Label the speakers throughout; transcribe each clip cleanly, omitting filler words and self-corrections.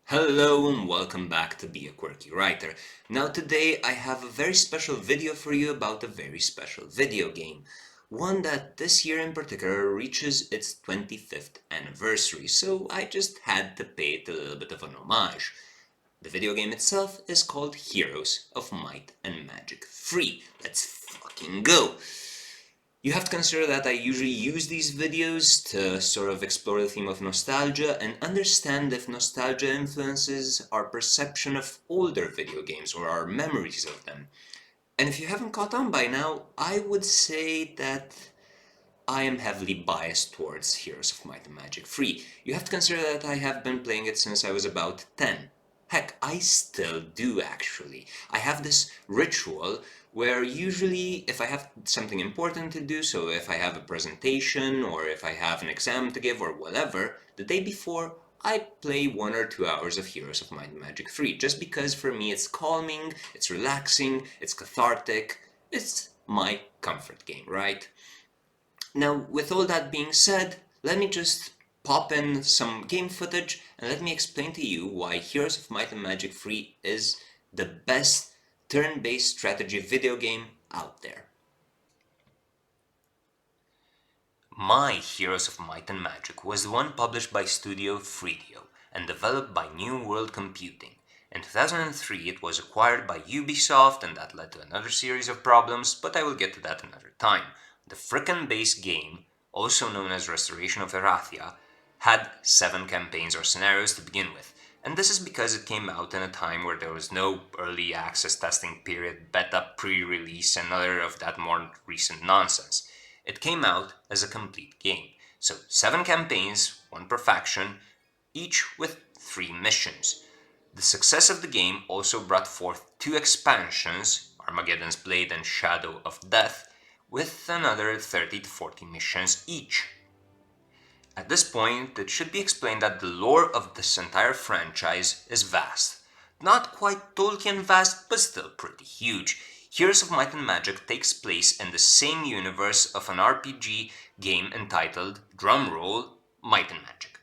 Speaker 1: Hello and welcome back to Be a Quirky Writer. Now today I have a very special video for you about a very special video game. One that this year in particular reaches its 25th anniversary, so I just had to pay it a little bit of an homage. The video game itself is called Heroes of Might and Magic 3. Let's fucking go! You have to consider that I usually use these videos to sort of explore the theme of nostalgia and understand if nostalgia influences our perception of older video games or our memories of them. And if you haven't caught on by now, I would say that I am heavily biased towards Heroes of Might and Magic 3. You have to consider that I have been playing it since I was about 10. Heck, I still do actually. I have this ritual where usually if I have something important to do, so if I have a presentation or if I have an exam to give or whatever, the day before I play 1 or 2 hours of Heroes of Might and Magic 3, just because for me it's calming, it's relaxing, it's cathartic, it's my comfort game, right? Now, with all that being said, let me just pop in some game footage and let me explain to you why Heroes of Might and Magic 3 is the best turn-based strategy video game out there. My Heroes of Might and Magic was the one published by Studio Freedio and developed by New World Computing. In 2003 it was acquired by Ubisoft and that led to another series of problems, but I will get to that another time. The frickin' base game, also known as Restoration of Erathia, had 7 campaigns or scenarios to begin with, and this is because it came out in a time where there was no early access testing period, beta, pre-release, and other of that more recent nonsense. It came out as a complete game, so 7 campaigns, 1 per faction, each with 3 missions. The success of the game also brought forth 2 expansions, Armageddon's Blade and Shadow of Death, with another 30 to 40 missions each. At this point, it should be explained that the lore of this entire franchise is vast. Not quite Tolkien vast, but still pretty huge. Heroes of Might and Magic takes place in the same universe of an RPG game entitled, drumroll, Might and Magic.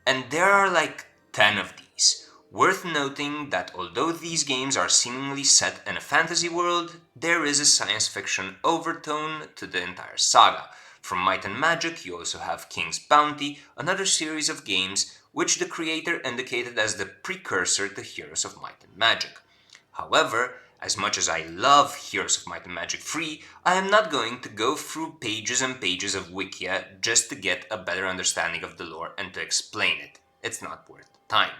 Speaker 1: And there are like 10 of these. Worth noting that although these games are seemingly set in a fantasy world, there is a science fiction overtone to the entire saga. From Might and Magic, you also have King's Bounty, another series of games which the creator indicated as the precursor to Heroes of Might and Magic. However, as much as I love Heroes of Might and Magic 3, I am not going to go through pages and pages of Wikia just to get a better understanding of the lore and to explain it. It's not worth the time.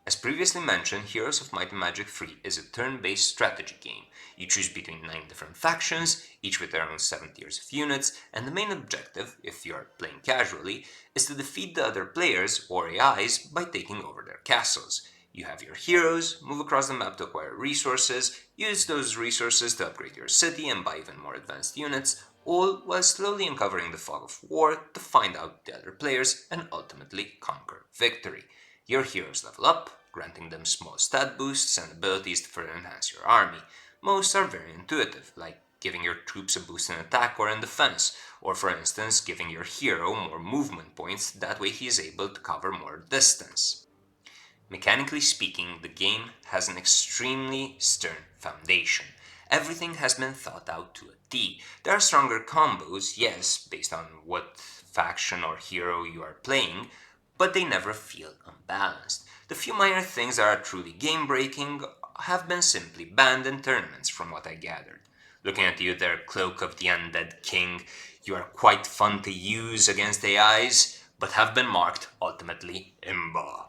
Speaker 1: As previously mentioned, Heroes of Might and Magic 3 is a turn-based strategy game. You choose between 9 different factions, each with their own 7 tiers of units, and the main objective, if you are playing casually, is to defeat the other players, or AIs, by taking over their castles. You have your heroes, move across the map to acquire resources, use those resources to upgrade your city and buy even more advanced units, all while slowly uncovering the fog of war to find out the other players and ultimately conquer victory. Your heroes level up, granting them small stat boosts and abilities to further enhance your army. Most are very intuitive, like giving your troops a boost in attack or in defense, or for instance giving your hero more movement points, that way he is able to cover more distance. Mechanically speaking, the game has an extremely stern foundation. Everything has been thought out to a T. There are stronger combos, yes, based on what faction or hero you are playing, but they never feel unbalanced. The few minor things that are truly game-breaking have been simply banned in tournaments from what I gathered. Looking at you there, Cloak of the Undead King, you are quite fun to use against AIs, but have been marked ultimately imba.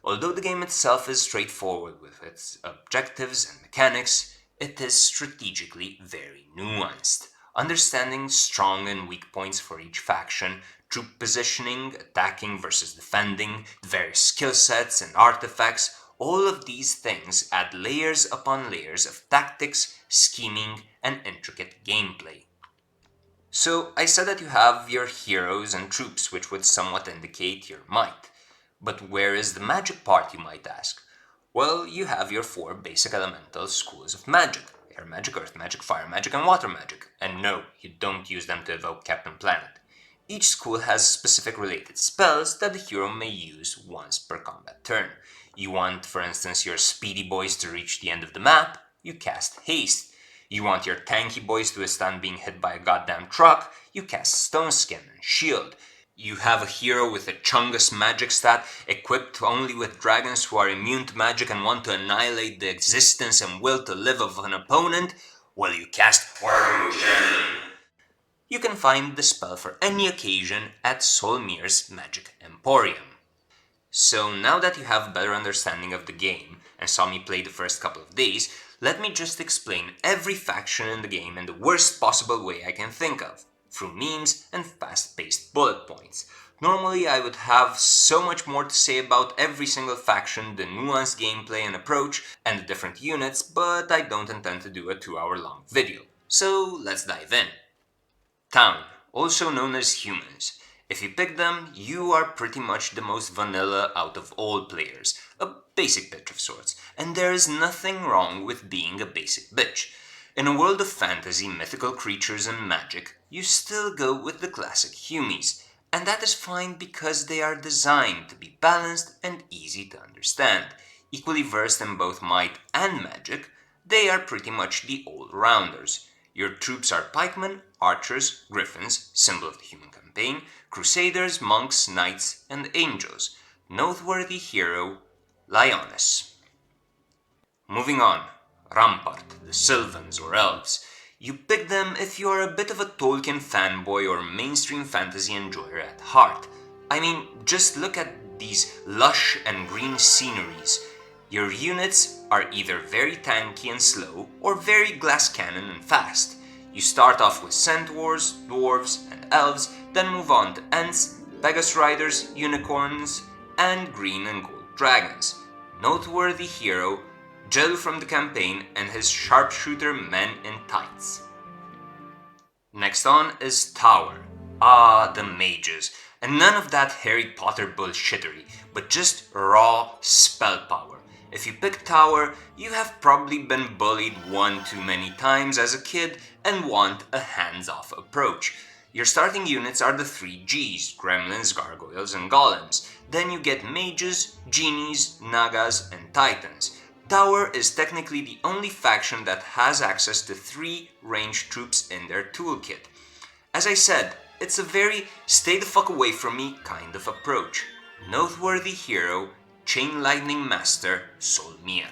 Speaker 1: Although the game itself is straightforward with its objectives and mechanics, it is strategically very nuanced. Understanding strong and weak points for each faction, troop positioning, attacking versus defending, the various skill sets and artifacts, all of these things add layers upon layers of tactics, scheming, and intricate gameplay. So I said that you have your heroes and troops, which would somewhat indicate your might. But where is the magic part, you might ask? Well, you have your 4 basic elemental schools of magic: air magic, earth magic, fire magic, and water magic. And no, you don't use them to evoke Captain Planet. Each school has specific related spells that the hero may use once per combat turn. You want, for instance, your speedy boys to reach the end of the map, you cast haste. You want your tanky boys to withstand being hit by a goddamn truck, you cast stone skin and shield. You have a hero with a Chungus magic stat equipped only with dragons who are immune to magic and want to annihilate the existence and will to live of an opponent, well, you cast Homage. You can find the spell for any occasion at Solmir's Magic Emporium. So now that you have a better understanding of the game and saw me play the first couple of days, let me just explain every faction in the game in the worst possible way I can think of, through memes and fast-paced bullet points. Normally I would have so much more to say about every single faction, the nuanced gameplay and approach, and the different units, but I don't intend to do a 2-hour-long video. So let's dive in. Town, also known as humans. If you pick them, you are pretty much the most vanilla out of all players, a basic bitch of sorts, and there is nothing wrong with being a basic bitch. In a world of fantasy, mythical creatures and magic, you still go with the classic humies, and that is fine because they are designed to be balanced and easy to understand. Equally versed in both might and magic, they are pretty much the all-rounders. Your troops are pikemen, archers, griffins, symbol of the human campaign, crusaders, monks, knights, and angels. Noteworthy hero, Lioness. Moving on, Rampart, the Sylvans or Elves. You pick them if you are a bit of a Tolkien fanboy or mainstream fantasy enjoyer at heart. I mean, just look at these lush and green sceneries. Your units are either very tanky and slow, or very glass cannon and fast. You start off with centaurs, dwarves, and elves, then move on to Ents, Pegasus Riders, unicorns, and green and gold dragons. Noteworthy hero, Jellu from the campaign and his sharpshooter men in tights. Next on is Tower. Ah, the mages. And none of that Harry Potter bullshittery, but just raw spell power. If you pick Tower, you have probably been bullied one too many times as a kid and want a hands-off approach. Your starting units are the 3 Gs, Gremlins, Gargoyles, and Golems. Then you get Mages, Genies, Nagas, and Titans. Tower is technically the only faction that has access to 3 ranged troops in their toolkit. As I said, it's a very stay the fuck away from me kind of approach. Noteworthy hero, Chain Lightning Master Solmir.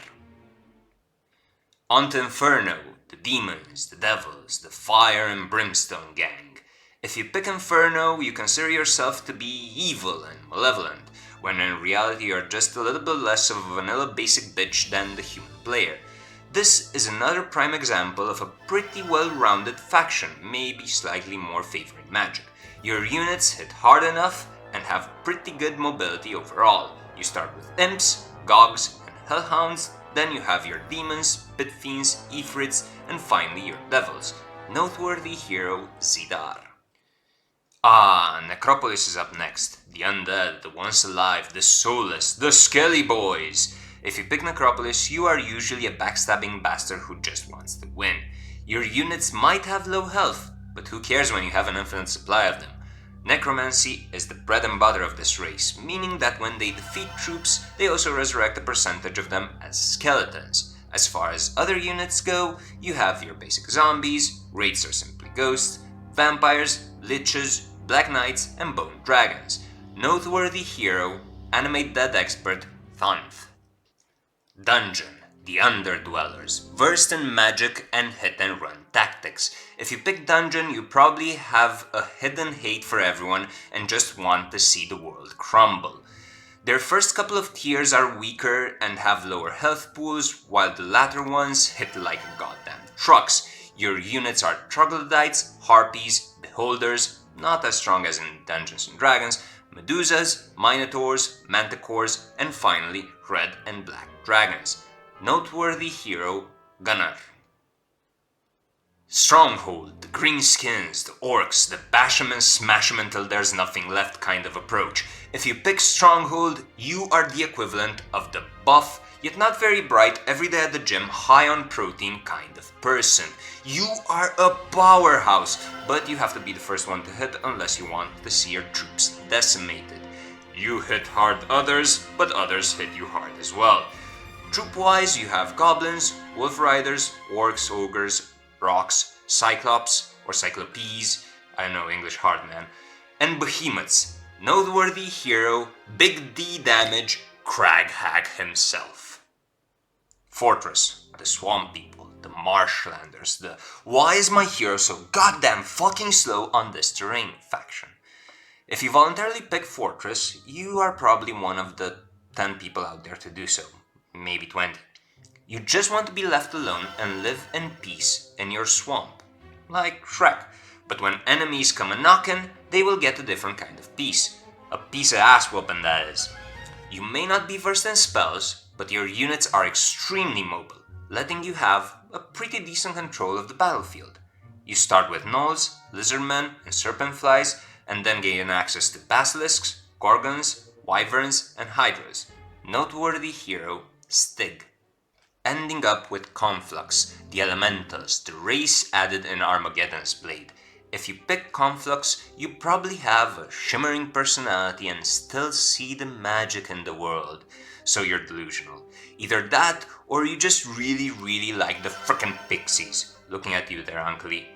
Speaker 1: On to Inferno, the demons, the devils, the fire and brimstone gang. If you pick Inferno, you consider yourself to be evil and malevolent, when in reality you are just a little bit less of a vanilla basic bitch than the human player. This is another prime example of a pretty well-rounded faction, maybe slightly more favoring magic. Your units hit hard enough and have pretty good mobility overall. You start with imps, gogs, and hellhounds, then you have your demons, pit fiends, ifrits, and finally your devils. Noteworthy hero Zidar. Ah, Necropolis is up next. The undead, the once alive, the soulless, the skelly boys. If you pick Necropolis, you are usually a backstabbing bastard who just wants to win. Your units might have low health, but who cares when you have an infinite supply of them? Necromancy is the bread and butter of this race, meaning that when they defeat troops, they also resurrect a percentage of them as skeletons. As far as other units go, you have your basic zombies, raids are simply ghosts, vampires, liches, black knights, and bone dragons. Noteworthy hero, anime dead expert, Thunth. Dungeon, the underdwellers, versed in magic and hit and run tactics. If you pick Dungeon, you probably have a hidden hate for everyone and just want to see the world crumble. Their first couple of tiers are weaker and have lower health pools, while the latter ones hit like goddamn trucks. Your units are troglodytes, harpies, beholders, not as strong as in Dungeons & Dragons, medusas, minotaurs, manticores, and finally red and black dragons. Noteworthy hero, Gunnar. Stronghold, the greenskins, the orcs, the bash 'em and smash 'em until there's nothing left kind of approach. If you pick Stronghold, you are the equivalent of the buff, yet not very bright, everyday at the gym, high on protein kind of person. You are a powerhouse, but you have to be the first one to hit unless you want to see your troops decimated. You hit hard others, but others hit you hard as well. Troop-wise, you have goblins, wolf riders, orcs, ogres, rocks, cyclops, or cyclopes, I know English hard man, and behemoths. Noteworthy hero, big D damage, Craghag himself. Fortress, the swamp people, the marshlanders, the why is my hero so goddamn fucking slow on this terrain faction. If you voluntarily pick Fortress, you are probably one of the 10 people out there to do so, maybe 20. You just want to be left alone and live in peace in your swamp, like Shrek. But when enemies come a-knockin', they will get a different kind of peace. A piece of ass whoopin' that is. You may not be versed in spells, but your units are extremely mobile, letting you have a pretty decent control of the battlefield. You start with gnolls, lizardmen, and serpentflies, and then gain access to basilisks, gorgons, wyverns, and hydras. Noteworthy hero, Stig. Ending up with Conflux, the elementals, the race added in Armageddon's Blade. If you pick Conflux, you probably have a shimmering personality and still see the magic in the world. So you're delusional. Either that, or you just really like the frickin' pixies. Looking at you there, Uncle E.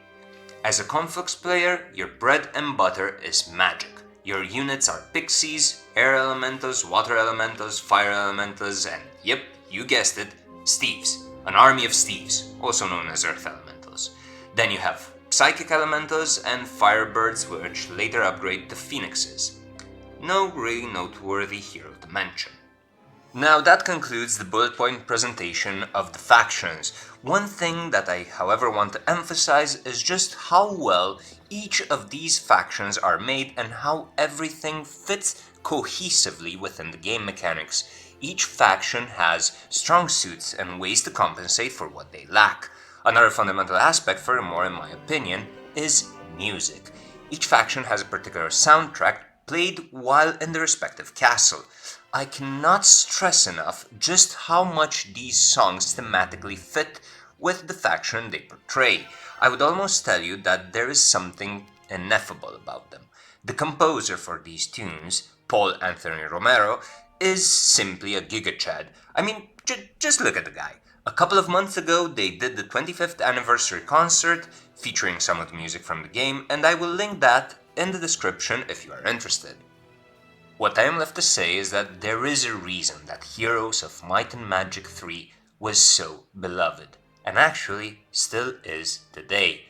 Speaker 1: As a Conflux player, your bread and butter is magic. Your units are pixies, air elementals, water elementals, fire elementals, and yep, you guessed it, Steves. An army of Steves, also known as earth elementals. Then you have psychic elementals and firebirds, which later upgrade to phoenixes. No really noteworthy hero to mention. Now that concludes the bullet point presentation of the factions. One thing that I however want to emphasize is just how well each of these factions are made and how everything fits cohesively within the game mechanics. Each faction has strong suits and ways to compensate for what they lack. Another fundamental aspect, furthermore in my opinion, is music. Each faction has a particular soundtrack played while in the respective castle. I cannot stress enough just how much these songs thematically fit with the faction they portray. I would almost tell you that there is something ineffable about them. The composer for these tunes, Paul Anthony Romero, is simply a gigachad. I mean, just look at the guy. A couple of months ago, they did the 25th anniversary concert featuring some of the music from the game, and I will link that in the description if you are interested. What I am left to say is that there is a reason that Heroes of Might and Magic 3 was so beloved, and actually still is today.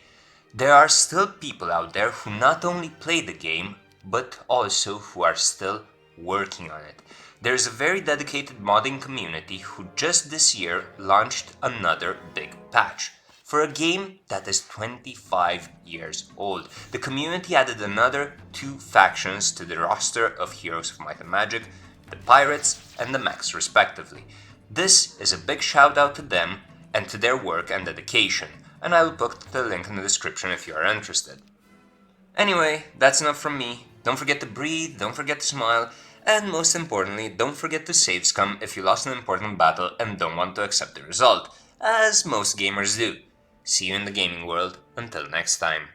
Speaker 1: There are still people out there who not only play the game, but also who are still working on it. There's a very dedicated modding community who just this year launched another big patch. For a game that is 25 years old, the community added another 2 factions to the roster of Heroes of Might and Magic, the Pirates and the Mechs respectively. This is a big shout out to them and to their work and dedication, and I will put the link in the description if you are interested. Anyway, that's enough from me. Don't forget to breathe, don't forget to smile, and most importantly, don't forget to save scum if you lost an important battle and don't want to accept the result, as most gamers do. See you in the gaming world. Until next time.